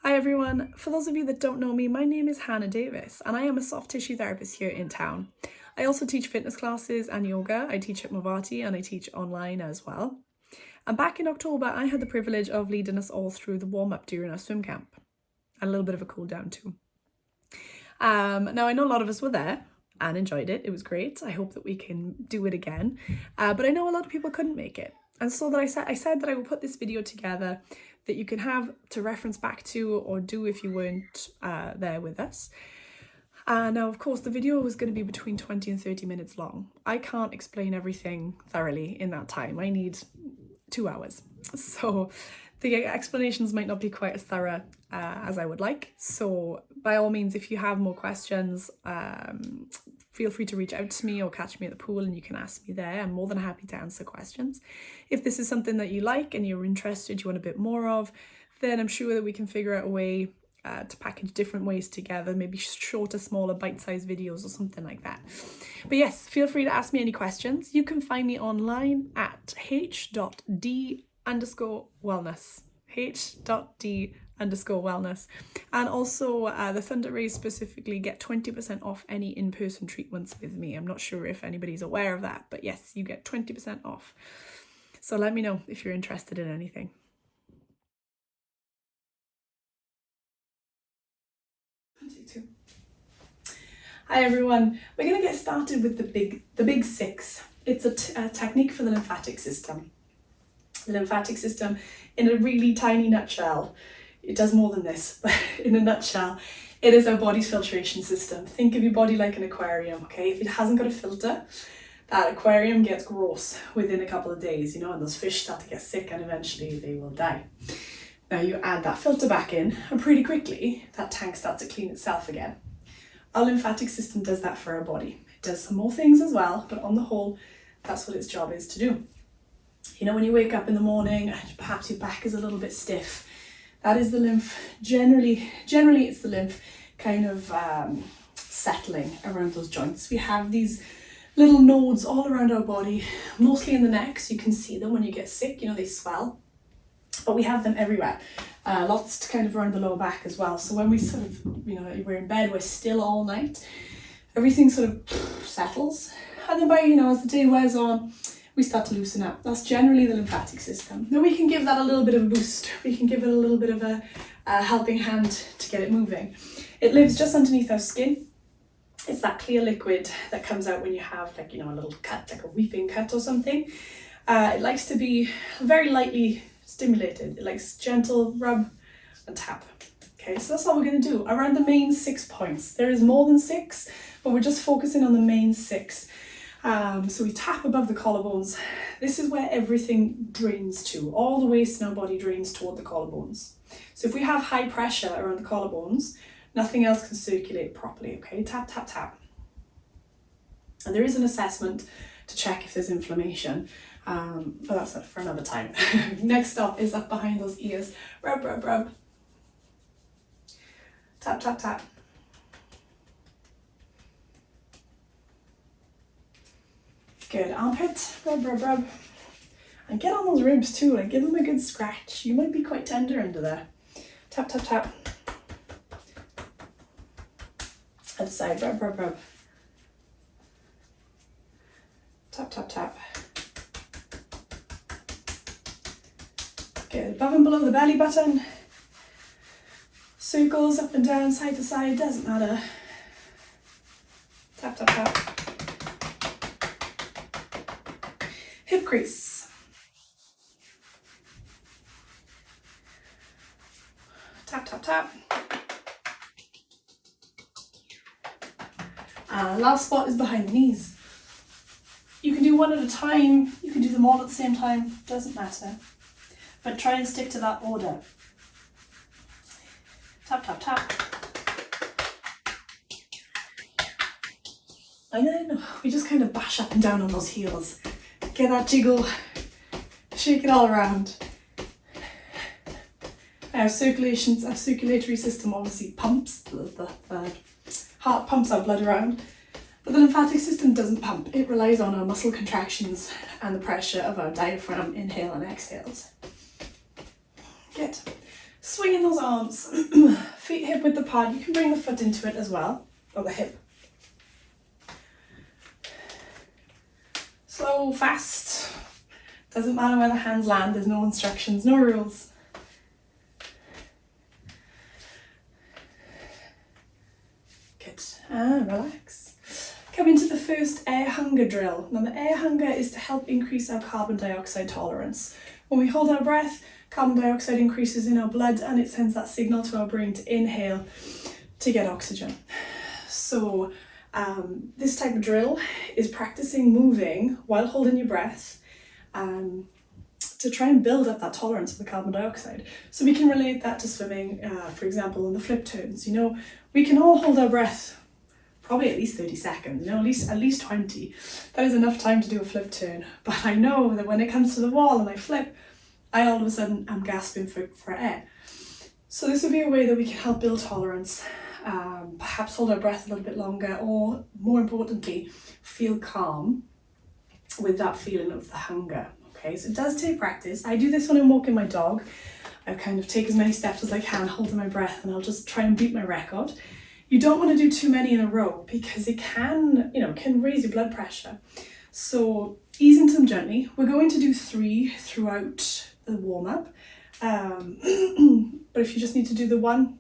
Hi everyone, for those of you that don't know me, my name is Hannah Davis and I am a soft tissue therapist here in town. I also teach fitness classes and yoga. I teach at Mavati and I teach online as well. And back in October, I had the privilege of leading us all through the warm-up during our swim camp. And a little bit of a cool down too. Now I know a lot of us were there and enjoyed it. It was great. I hope that we can do it again. But I know a lot of people couldn't make it. And so that I said that I will put this video together that you can have to reference back to or do if you weren't there with us. Now, of course, the video was going to be between 20 and 30 minutes long. I can't explain everything thoroughly in that time. I need 2 hours. So the explanations might not be quite as thorough as I would like. So by all means, if you have more questions, feel free to reach out to me or catch me at the pool and you can ask me there. I'm more than happy to answer questions. If this is something that you like and you're interested, you want a bit more of, then I'm sure that we can figure out a way to package different ways together, maybe shorter, smaller, bite-sized videos or something like that. But yes, feel free to ask me any questions. You can find me online at h.d_wellness. h.d_wellness. And also the Thunder Rays specifically get 20% off any in-person treatments with me. I'm not sure if anybody's aware of that, but yes, you get 20% off. So let me know if you're interested in anything. Hi everyone, we're going to get started with the big six. It's a technique for the lymphatic system. The lymphatic system, in a really tiny nutshell, it does more than this, but in a nutshell, it is our body's filtration system. Think of your body like an aquarium, okay? If it hasn't got a filter, that aquarium gets gross within a couple of days, and those fish start to get sick and eventually they will die. Now you add that filter back in and pretty quickly that tank starts to clean itself again. Our lymphatic system does that for our body. It does some more things as well, but on the whole, that's what its job is to do. When you wake up in the morning and perhaps your back is a little bit stiff, that is the lymph. Generally it's the lymph kind of settling around those joints. We have these little nodes all around our body, mostly in the neck, so you can see them when you get sick, they swell. But we have them everywhere. Lots kind of around the lower back as well. So when we sort of, we're in bed, we're still all night, everything sort of settles. And then by, as the day wears on, we start to loosen up. That's generally the lymphatic system. Now we can give that a little bit of a boost. We can give it a little bit of a helping hand to get it moving. It lives just underneath our skin. It's that clear liquid that comes out when you have a little cut, like a weeping cut or something. It likes to be very lightly stimulated. It likes gentle rub and tap. Okay, so that's all we're going to do around the main 6 points. There is more than 6, but we're just focusing on the main 6. So we tap above the collarbones. This is where everything drains to. All the waste in our body drains toward the collarbones. So if we have high pressure around the collarbones, nothing else can circulate properly. Okay, tap, tap, tap. And there is an assessment to check if there's inflammation. But that's for another time. Next up is up behind those ears. Rub, rub, rub. Tap, tap, tap. Good. Armpit. Rub, rub, rub. And get on those ribs too. Give them a good scratch. You might be quite tender under there. Tap, tap, tap. Other side. Rub, rub, rub. Tap, tap, tap. Good. Above and below the belly button. Circles up and down, side to side, doesn't matter. Tap, tap, tap. Hip crease. Tap, tap, tap. Last spot is behind the knees. You can do one at a time, you can do them all at the same time, doesn't matter. But try and stick to that order. Tap, tap, tap. And then we just kind of bash up and down on those heels. Get that jiggle, shake it all around. Our circulatory system obviously pumps, the heart pumps our blood around, but the lymphatic system doesn't pump. It relies on our muscle contractions and the pressure of our diaphragm inhale and exhales. Good. Swinging those arms, feet hip width apart. You can bring the foot into it as well, or the hip. Slow, fast. Doesn't matter where the hands land, there's no instructions, no rules. Good, and relax. Come into the first air hunger drill. Now the air hunger is to help increase our carbon dioxide tolerance. When we hold our breath, carbon dioxide increases in our blood and it sends that signal to our brain to inhale to get oxygen. So this type of drill is practicing moving while holding your breath to try and build up that tolerance of the carbon dioxide. So we can relate that to swimming, for example, in the flip turns. You know, we can all hold our breath probably at least 30 seconds, you know, at least 20. That is enough time to do a flip turn. But I know that when it comes to the wall and I flip, I all of a sudden am gasping for air. So this would be a way that we can help build tolerance, perhaps hold our breath a little bit longer, or more importantly, feel calm with that feeling of the hunger. Okay, so it does take practice. I do this when I'm walking my dog. I kind of take as many steps as I can, holding my breath, and I'll just try and beat my record. You don't want to do too many in a row because it can raise your blood pressure. So ease into them gently. We're going to do 3 throughout the warm-up. But if you just need to do the 1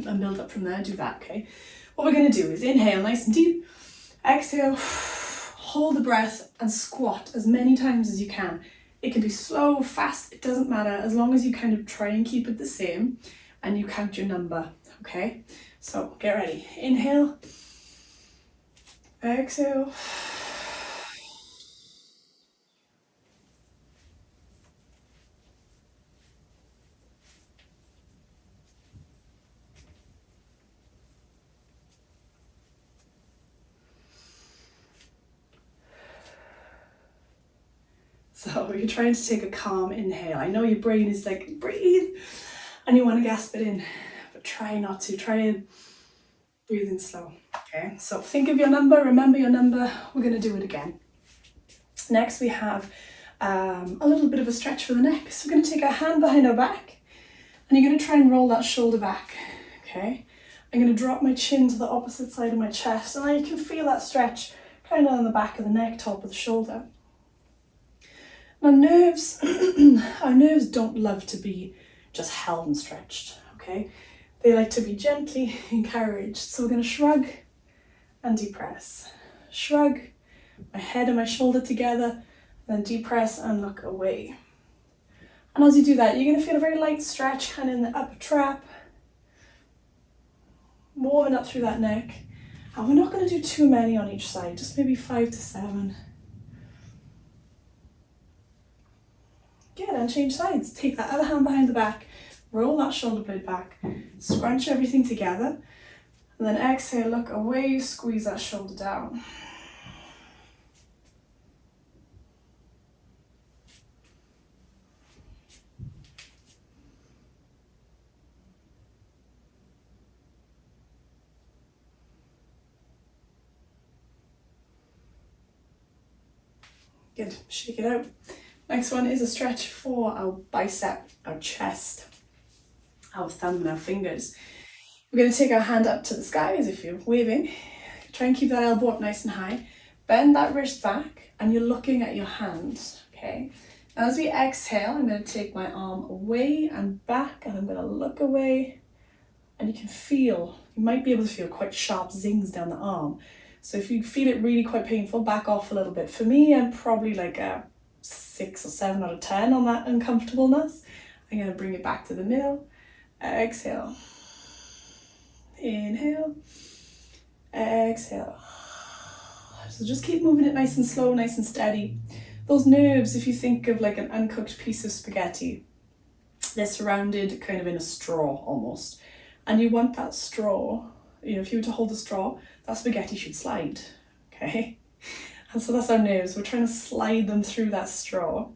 and build up from there, do that, okay? What we're going to do is inhale nice and deep, exhale, hold the breath and squat as many times as you can. It can be slow, fast, it doesn't matter, as long as you kind of try and keep it the same and you count your number, okay? So get ready. Inhale, exhale. So you're trying to take a calm inhale. I know your brain is like, breathe, and you want to gasp it in, but try not to. Try and breathe in slow. Okay, so think of your number, remember your number. We're going to do it again. Next we have a little bit of a stretch for the neck. So we're going to take our hand behind our back and you're going to try and roll that shoulder back. Okay, I'm going to drop my chin to the opposite side of my chest, and now you can feel that stretch kind of on the back of the neck, top of the shoulder. Now nerves, our nerves don't love to be just held and stretched, okay? They like to be gently encouraged. So we're going to shrug and depress. Shrug, my head and my shoulder together, then depress and look away. And as you do that, you're going to feel a very light stretch kind of in the upper trap, warming up through that neck. And we're not going to do too many on each side, just maybe 5 to 7. Good, and change sides. Take that other hand behind the back, roll that shoulder blade back, scrunch everything together, and then exhale, look away, squeeze that shoulder down. Good, shake it out. Next one is a stretch for our bicep, our chest, our thumb and our fingers. We're going to take our hand up to the sky as if you're waving. Try and keep that elbow up nice and high. Bend that wrist back and you're looking at your hands, okay? Now as we exhale, I'm going to take my arm away and back and I'm going to look away, and you can feel, you might be able to feel quite sharp zings down the arm. So if you feel it really quite painful, back off a little bit. For me, I'm probably like a 6 or 7 out of 10 on that uncomfortableness. I'm going to bring it back to the middle. Exhale. Inhale. Exhale. So just keep moving it nice and slow, nice and steady. Those nerves, if you think of like an uncooked piece of spaghetti, they're surrounded kind of in a straw almost. And you want that straw, you know, if you were to hold a straw, that spaghetti should slide, okay? And so that's our nerves. We're trying to slide them through that straw.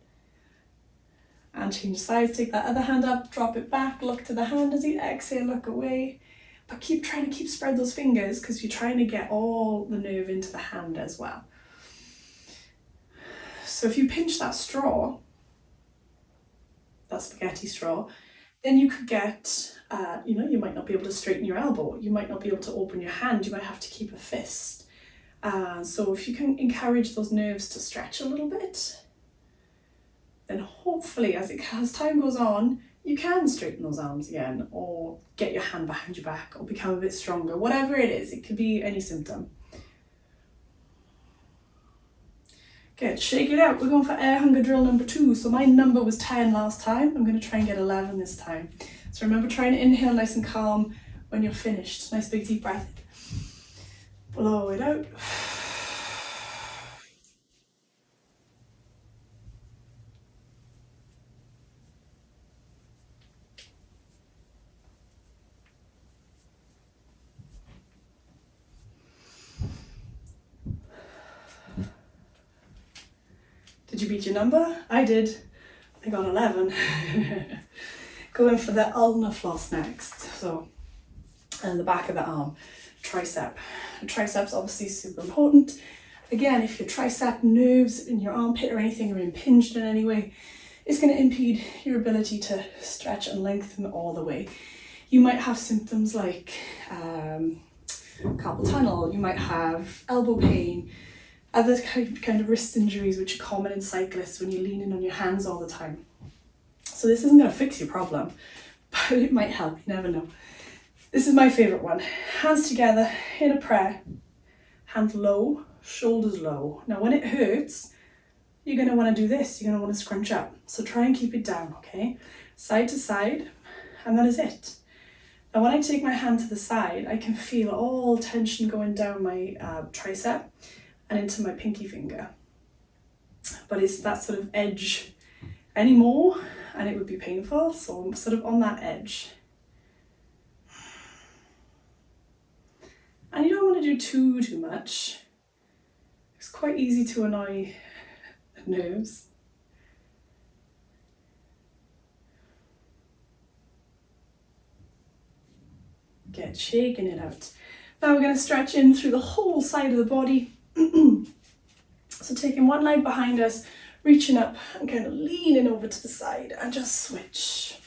And change sides, take that other hand up, drop it back, look to the hand as you exhale, look away. But keep trying to spread those fingers because you're trying to get all the nerve into the hand as well. So if you pinch that straw, that spaghetti straw, Then you could get, you might not be able to straighten your elbow, you might not be able to open your hand, you might have to keep a fist. So if you can encourage those nerves to stretch a little bit, then hopefully as time goes on, you can straighten those arms again, or get your hand behind your back, or become a bit stronger. Whatever it is, it could be any symptom. Good, shake it out. We're going for air hunger drill number 2. So my number was 10 last time. I'm going to try and get 11 this time. So remember, trying to inhale nice and calm when you're finished. Nice big deep breath. Blow it out. Did you beat your number? I did. I got 11. Going for the ulnar floss next. So, and the back of the arm, tricep. The tricep's obviously super important. Again, if your tricep nerves in your armpit or anything are impinged in any way, it's going to impede your ability to stretch and lengthen all the way. You might have symptoms like carpal tunnel, you might have elbow pain, other kind of wrist injuries which are common in cyclists when you're leaning on your hands all the time. So this isn't going to fix your problem, but it might help, you never know. This is my favourite one. Hands together in a prayer, hands low, shoulders low. Now when it hurts, you're going to want to do this, you're going to want to scrunch up. So try and keep it down, okay? Side to side, and that is it. Now when I take my hand to the side, I can feel all tension going down my tricep and into my pinky finger. But it's that sort of edge anymore, and it would be painful, so I'm sort of on that edge. And you don't want to do too much. It's quite easy to annoy the nerves. Get shaking it out. Now we're going to stretch in through the whole side of the body. So taking one leg behind us, reaching up and kind of leaning over to the side and just switch.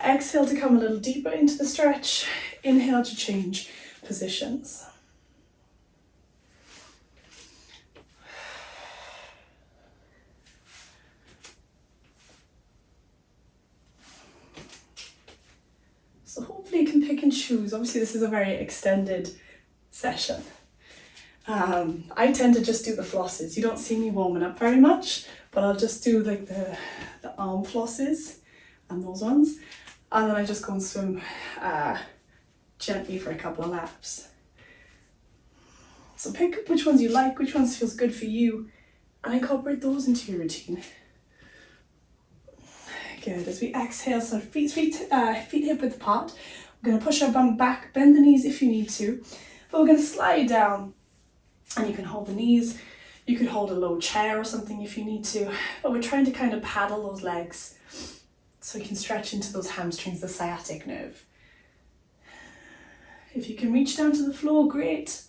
Exhale to come a little deeper into the stretch. Inhale to change positions. So hopefully you can pick and choose. Obviously this is a very extended session. I tend to just do the flosses. You don't see me warming up very much, but I'll just do like the arm flosses and those ones. And then I just go and swim gently for a couple of laps. So pick which ones you like, which ones feels good for you, and incorporate those into your routine. Good, as we exhale, so feet hip width apart. We're going to push our bum back, bend the knees if you need to, but we're going to slide down, and you can hold the knees. You could hold a low chair or something if you need to, but we're trying to kind of paddle those legs so you can stretch into those hamstrings, the sciatic nerve. If you can reach down to the floor, great.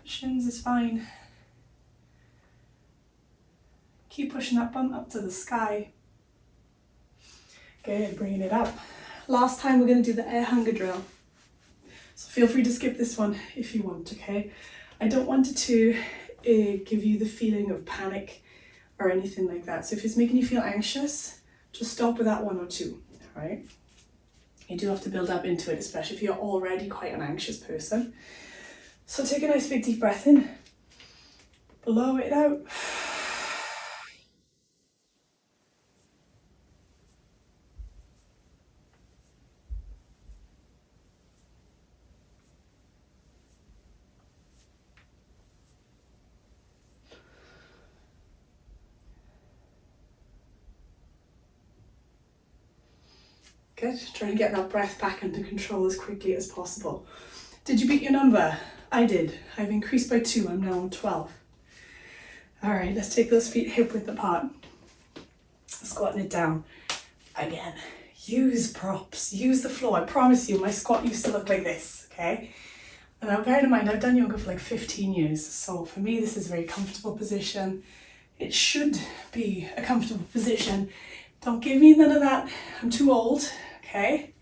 Shins is fine. Keep pushing that bum up to the sky. Good, bringing it up. Last time we're going to do the air hunger drill. So feel free to skip this one if you want, okay? I don't want it to give you the feeling of panic or anything like that. So if it's making you feel anxious, just stop with that 1 or 2, all right? You do have to build up into it, especially if you're already quite an anxious person. So take a nice big deep breath in, blow it out. Good, trying to get that breath back under control as quickly as possible. Did you beat your number? I did. I've increased by 2, I'm now on 12. All right, let's take those feet hip width apart. Squatting it down. Again, use props, use the floor. I promise you, my squat used to look like this, okay? And now bear in mind, I've done yoga for like 15 years, so for me this is a very comfortable position. It should be a comfortable position. Don't give me none of that, I'm too old, okay?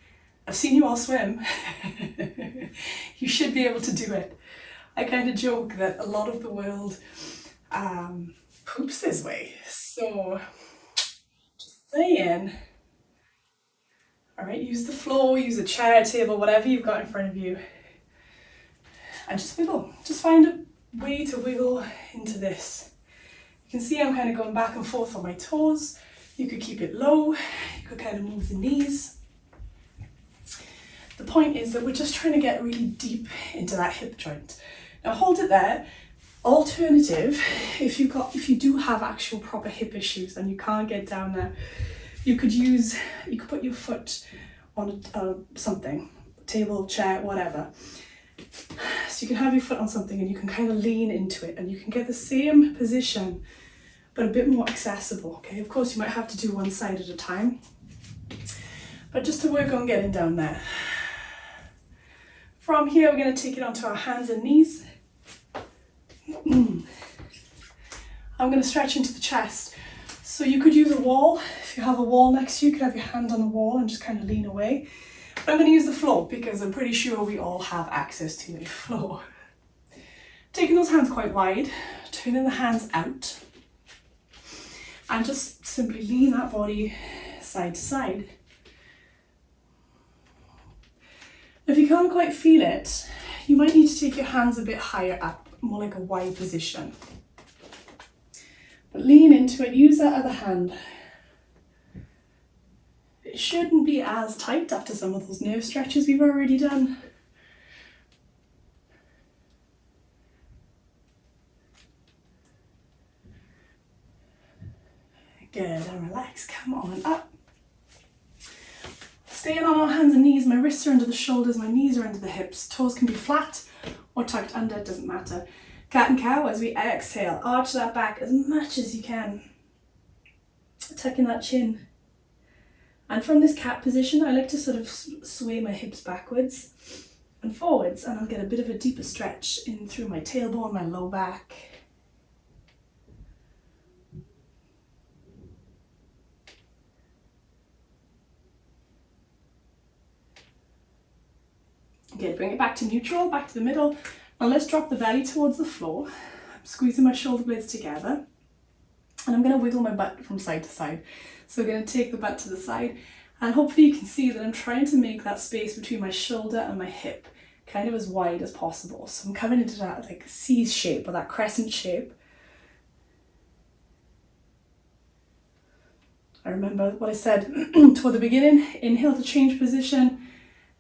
I've seen you all swim. You should be able to do it. I kind of joke that a lot of the world poops this way, so just saying. All right, use the floor, use a chair, table, whatever you've got in front of you, and just wiggle. Just find a way to wiggle into this. You can see I'm kind of going back and forth on my toes. You could keep it low, you could kind of move the knees. The point is that we're just trying to get really deep into that hip joint. Now hold it there. Alternative, if you do have actual proper hip issues and you can't get down there, you could put your foot on something, table, chair, whatever. So you can have your foot on something and you can kind of lean into it and you can get the same position, but a bit more accessible, okay? Of course, you might have to do one side at a time, but just to work on getting down there. From here, we're going to take it onto our hands and knees. I'm going to stretch into the chest. So you could use a wall. If you have a wall next to you, you could have your hand on the wall and just kind of lean away. But I'm going to use the floor because I'm pretty sure we all have access to a floor. Taking those hands quite wide, turning the hands out, and just simply lean that body side to side. If you can't quite feel it, you might need to take your hands a bit higher up, more like a wide position. But lean into it, use that other hand. It shouldn't be as tight after some of those nerve stretches we've already done. Good, and relax, come on up. Staying on our hands and knees, my wrists are under the shoulders, my knees are under the hips. Toes can be flat or tucked under, it doesn't matter. Cat and cow as we exhale, arch that back as much as you can. Tucking that chin. And from this cat position, I like to sort of sway my hips backwards and forwards, and I'll get a bit of a deeper stretch in through my tailbone, my low back. Good, bring it back to neutral, back to the middle. Now let's drop the belly towards the floor. I'm squeezing my shoulder blades together. And I'm going to wiggle my butt from side to side. So we're going to take the butt to the side. And hopefully you can see that I'm trying to make that space between my shoulder and my hip kind of as wide as possible. So I'm coming into that like C shape or that crescent shape. I remember what I said toward the beginning. Inhale to change position.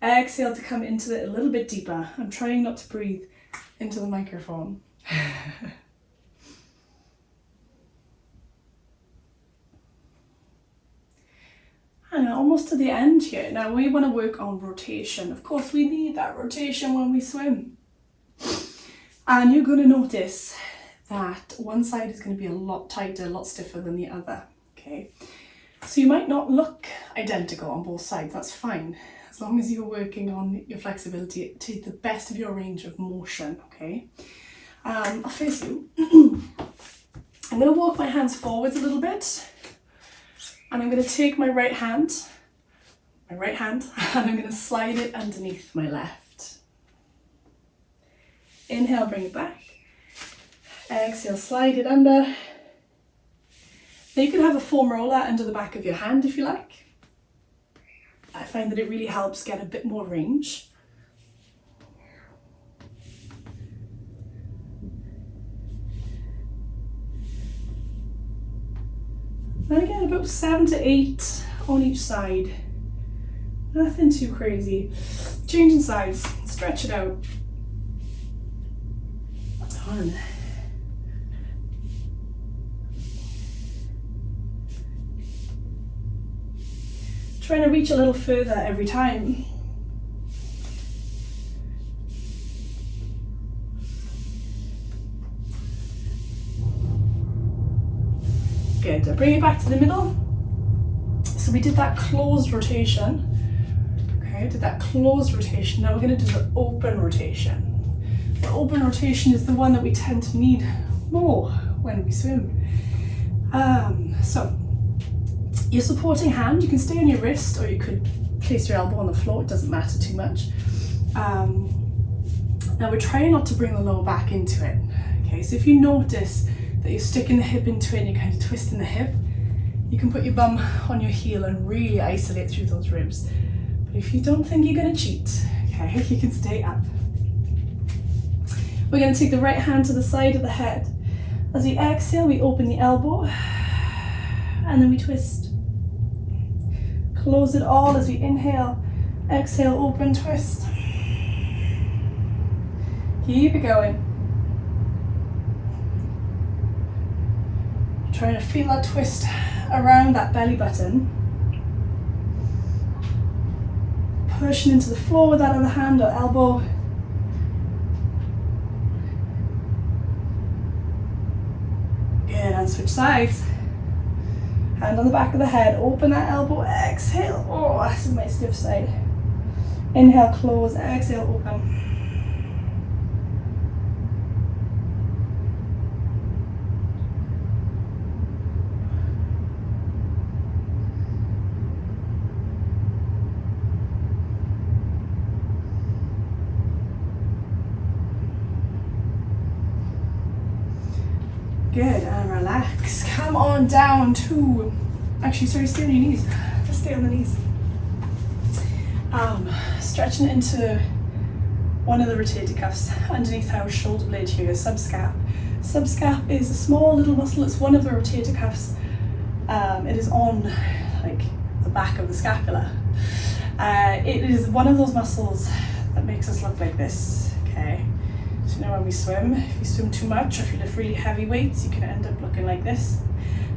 Exhale to come into it a little bit deeper. I'm trying not to breathe into the microphone. And almost to the end here. Now we want to work on rotation. Of course, we need that rotation when we swim. And you're going to notice that one side is going to be a lot tighter, a lot stiffer than the other. Okay, so you might not look identical on both sides. That's fine. As long as you're working on your flexibility to the best of your range of motion, okay? I'll face you. I'm going to walk my hands forwards a little bit, and I'm going to take my right hand, and I'm going to slide it underneath my left. Inhale, bring it back. Exhale, slide it under. Now you can have a foam roller under the back of your hand if you like. I find that it really helps get a bit more range. And again, about 7 to 8 on each side. Nothing too crazy. Changing sides, stretch it out. On. Trying to reach a little further every time. Good, bring it back to the middle. So we did that closed rotation. Okay, did that closed rotation. Now we're going to do the open rotation. But open rotation is the one that we tend to need more when we swim. So your supporting hand, you can stay on your wrist or you could place your elbow on the floor, it doesn't matter too much. Now we're trying not to bring the lower back into it. Okay, so if you notice that you're sticking the hip into it and you're kind of twisting the hip, you can put your bum on your heel and really isolate through those ribs. But if you don't think you're going to cheat, okay, you can stay up. We're going to take the right hand to the side of the head. As we exhale, we open the elbow and then we twist. Close it all as we inhale, exhale, open, twist. Keep it going. Trying to feel that twist around that belly button. Pushing into the floor with that other hand or elbow. Good, and switch sides. Hand on the back of the head, open that elbow, exhale. Oh, that's my stiff side. Inhale, close, exhale, open. Good, and relax. Come on down to, actually, sorry, stay on your knees. Just stay on the knees. Stretching into one of the rotator cuffs underneath our shoulder blade here, subscap. Subscap is a small little muscle. It's one of the rotator cuffs. It is on like the back of the scapula. It is one of those muscles that makes us look like this. Okay. So you know when we swim, if you swim too much or if you lift really heavy weights, you can end up looking like this.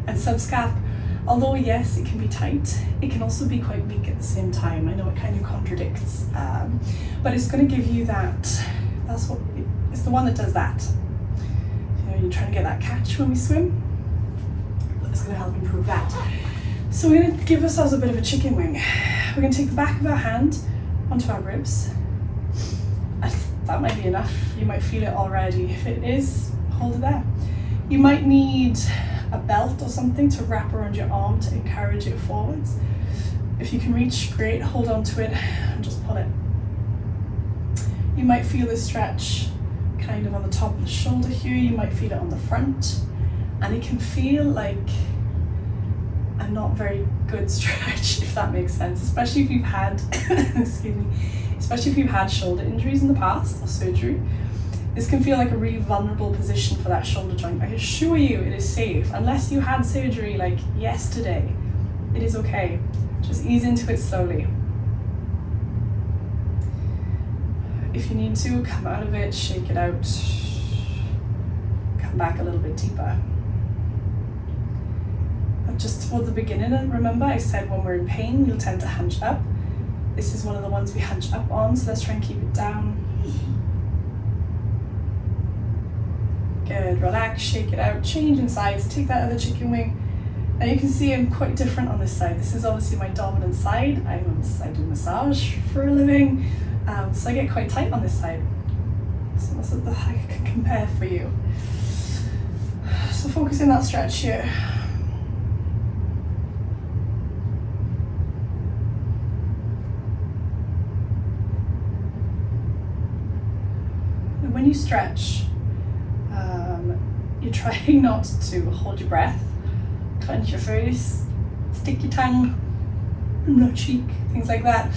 And subscap, although yes, it can be tight, it can also be quite weak at the same time. I know it kind of contradicts, but it's going to give you that, it's the one that does that. You know, you're trying to get that catch when we swim, but it's going to help improve that. So we're going to give ourselves a bit of a chicken wing. We're going to take the back of our hand onto our ribs. That might be enough. You might feel it already. If it is, hold it there. You might need a belt or something to wrap around your arm to encourage it forwards. If you can reach, great, hold on to it and just pull it. You might feel this stretch kind of on the top of the shoulder here. You might feel it on the front, and it can feel like a not very good stretch, if that makes sense, especially if you've had, excuse me, especially if you've had shoulder injuries in the past or surgery. This can feel like a really vulnerable position for that shoulder joint. I assure you it is safe. Unless you had surgery like yesterday, it is okay. Just ease into it slowly. If you need to, come out of it, shake it out, come back a little bit deeper. Just toward the beginning, remember I said when we're in pain, you'll tend to hunch up. This is one of the ones we hunch up on, so let's try and keep it down. Good, relax, shake it out, change in sides, take that other chicken wing. Now you can see I'm quite different on this side. This is obviously my dominant side. I do massage for a living, so I get quite tight on this side. So that's what I can compare for you. So focus in that stretch here. When you stretch, you're trying not to hold your breath, clench your face, stick your tongue in your cheek, things like that.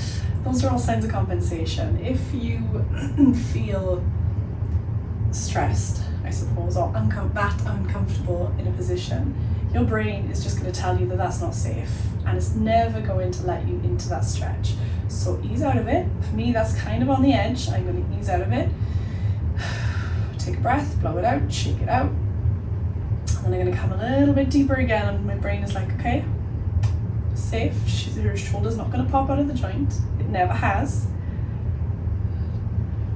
Those are all signs of compensation. If you feel stressed, I suppose, or uncomfortable in a position, your brain is just going to tell you that that's not safe, and it's never going to let you into that stretch. So ease out of it. For me, that's kind of on the edge. I'm going to ease out of it. Take a breath, blow it out, shake it out. And then I'm going to come a little bit deeper again, and my brain is like, okay, safe. Her shoulder's not going to pop out of the joint. It never has.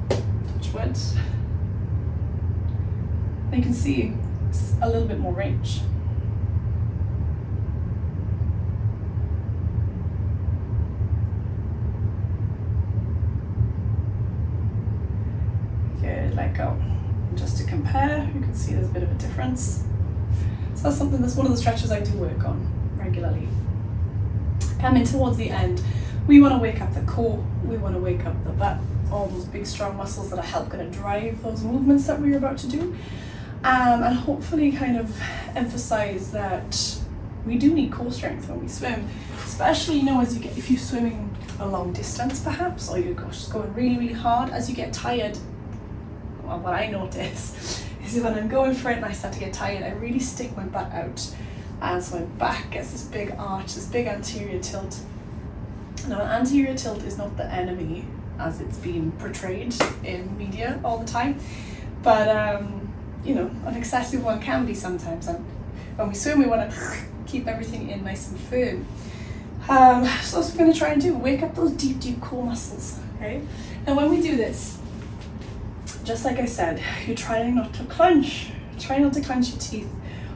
Touch wood. And you can see it's a little bit more range. Good. Good, let go. And just to compare, you can see there's a bit of a difference. So that's something, that's one of the stretches I do work on regularly. Coming towards the end, we want to wake up the core, we want to wake up the butt, all those big strong muscles that are going to drive those movements that we're about to do, and hopefully kind of emphasize that we do need core strength when we swim, especially, you know, as you get, if you're swimming a long distance perhaps, or you're just going really, really hard, as you get tired. Well, what I notice is when I'm going for it and I start to get tired, I really stick my butt out, and so my back gets this big arch, this big anterior tilt. Now, an anterior tilt is not the enemy as it's being portrayed in media all the time, but you know, an excessive one can be sometimes, and when we swim we want to keep everything in nice and firm. So that's what we're going to try and do, wake up those deep core muscles, okay? And when we do this, just like I said, you're trying not to clench, try not to clench your teeth,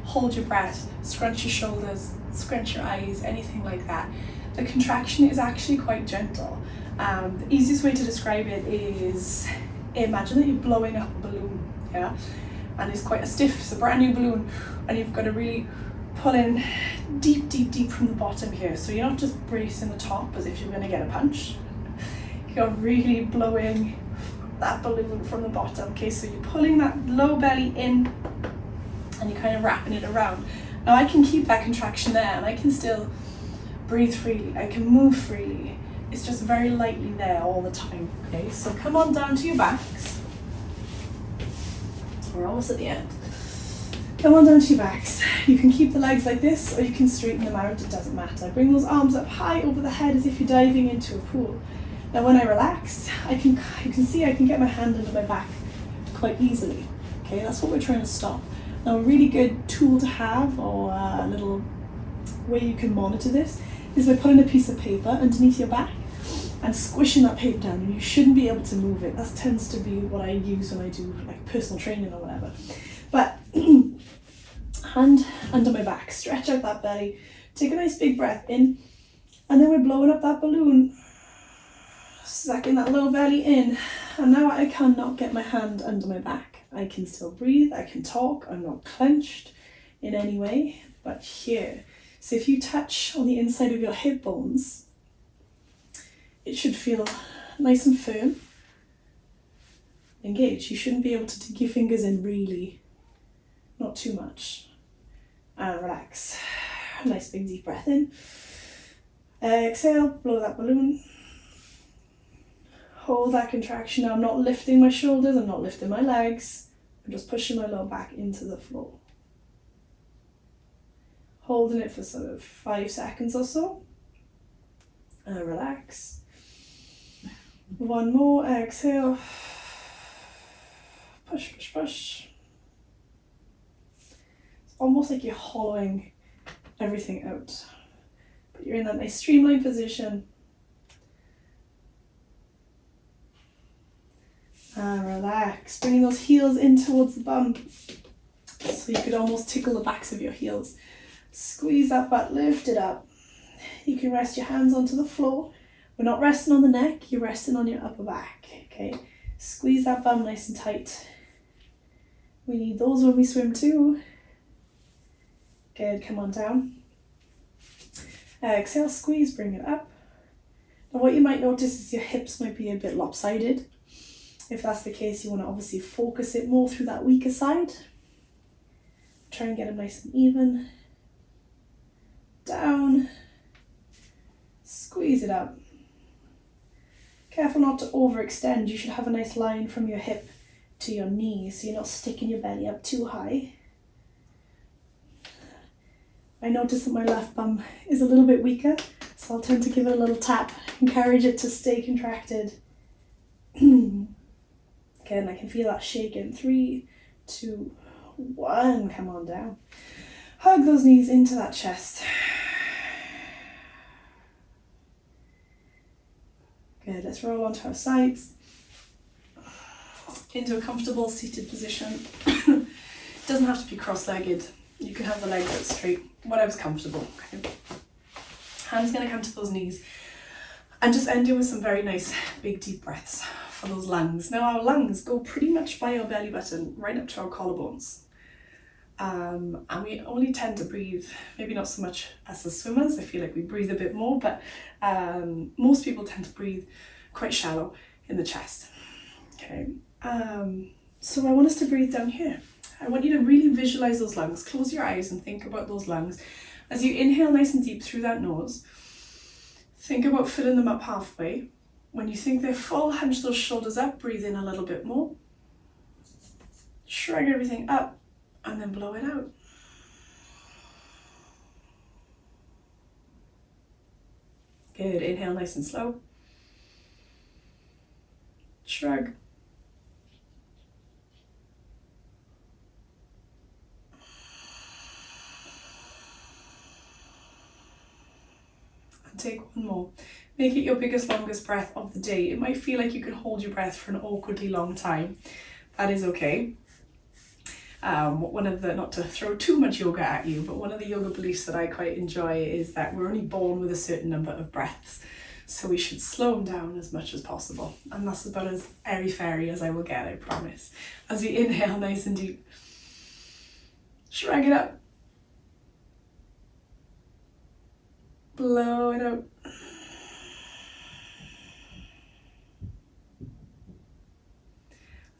hold your breath, scrunch your shoulders, scrunch your eyes, anything like that. The contraction is actually quite gentle. The easiest way to describe it is, imagine that you're blowing up a balloon, yeah? And it's quite a stiff, it's a brand new balloon, and you've got to really pull in deep from the bottom here. So you're not just bracing the top as if you're going to get a punch. You're really blowing that balloon from the bottom, okay? So you're pulling that low belly in and you're kind of wrapping it around. Now I can keep that contraction there and I can still breathe freely, I can move freely. It's just very lightly there all the time, okay? So come on down to your backs. We're almost at the end. Come on down to your backs. You can keep the legs like this or you can straighten them out, it doesn't matter. Bring those arms up high over the head as if you're diving into a pool. Now when I relax, you can see I can get my hand under my back quite easily, okay? That's what we're trying to stop. Now a really good tool to have, or a little way you can monitor this, is by putting a piece of paper underneath your back and squishing that paper down, and you shouldn't be able to move it. That tends to be what I use when I do like personal training or whatever. But hand under my back, stretch out that belly, take a nice big breath in, and then we're blowing up that balloon, sucking that low belly in, and now I cannot get my hand under my back. I can still breathe, I can talk, I'm not clenched in any way, but here. So if you touch on the inside of your hip bones, it should feel nice and firm. Engage. You shouldn't be able to dig your fingers in really, not too much. And relax. Nice big deep breath in. Exhale, blow that balloon. Hold that contraction. Now I'm not lifting my shoulders, I'm not lifting my legs. I'm just pushing my lower back into the floor. Holding it for sort of 5 seconds or so. And relax. One more, exhale. Push, push, push. It's almost like you're hollowing everything out. But you're in that nice streamlined position. And relax. Bringing those heels in towards the bum. So you could almost tickle the backs of your heels. Squeeze that butt, lift it up. You can rest your hands onto the floor. We're not resting on the neck, you're resting on your upper back, okay? Squeeze that bum nice and tight. We need those when we swim too. Good, come on down. Exhale, squeeze, bring it up. Now what you might notice is your hips might be a bit lopsided. If that's the case, you want to obviously focus it more through that weaker side. Try and get them nice and even. Down. Squeeze it up. Careful not to overextend. You should have a nice line from your hip to your knee so you're not sticking your belly up too high. I notice that my left bum is a little bit weaker, so I'll tend to give it a little tap, encourage it to stay contracted. Again, I can feel that shake in 3, 2, 1. Come on down. Hug those knees into that chest. Good, let's roll onto our sides. Into a comfortable seated position. Doesn't have to be cross-legged. You can have the legs out straight, whatever's comfortable. Okay. Hands gonna come to those knees. And just ending with some very nice big deep breaths. for those lungs. Now our lungs go pretty much by our belly button, right up to our collarbones. And we only tend to breathe, maybe not so much as the swimmers, I feel like we breathe a bit more, but most people tend to breathe quite shallow in the chest. Okay, so I want us to breathe down here. I want you to really visualize those lungs. Close your eyes and think about those lungs. As you inhale nice and deep through that nose, think about filling them up halfway. When you think they're full, hunch those shoulders up, breathe in a little bit more. Shrug everything up and then blow it out. Good, inhale nice and slow. Shrug. And take one more. Make it your biggest, longest breath of the day. It might feel like you can hold your breath for an awkwardly long time. That is okay. One of the, not to throw too much yoga at you, but one of the yoga beliefs that I quite enjoy is that we're only born with a certain number of breaths. So we should slow them down as much as possible. And that's about as airy-fairy as I will get, I promise. As we inhale nice and deep. Shrug it up. Blow it out.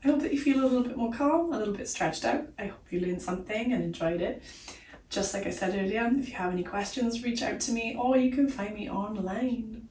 I hope that you feel a little bit more calm, a little bit stretched out. I hope you learned something and enjoyed it. Just like I said earlier, if you have any questions, reach out to me or you can find me online.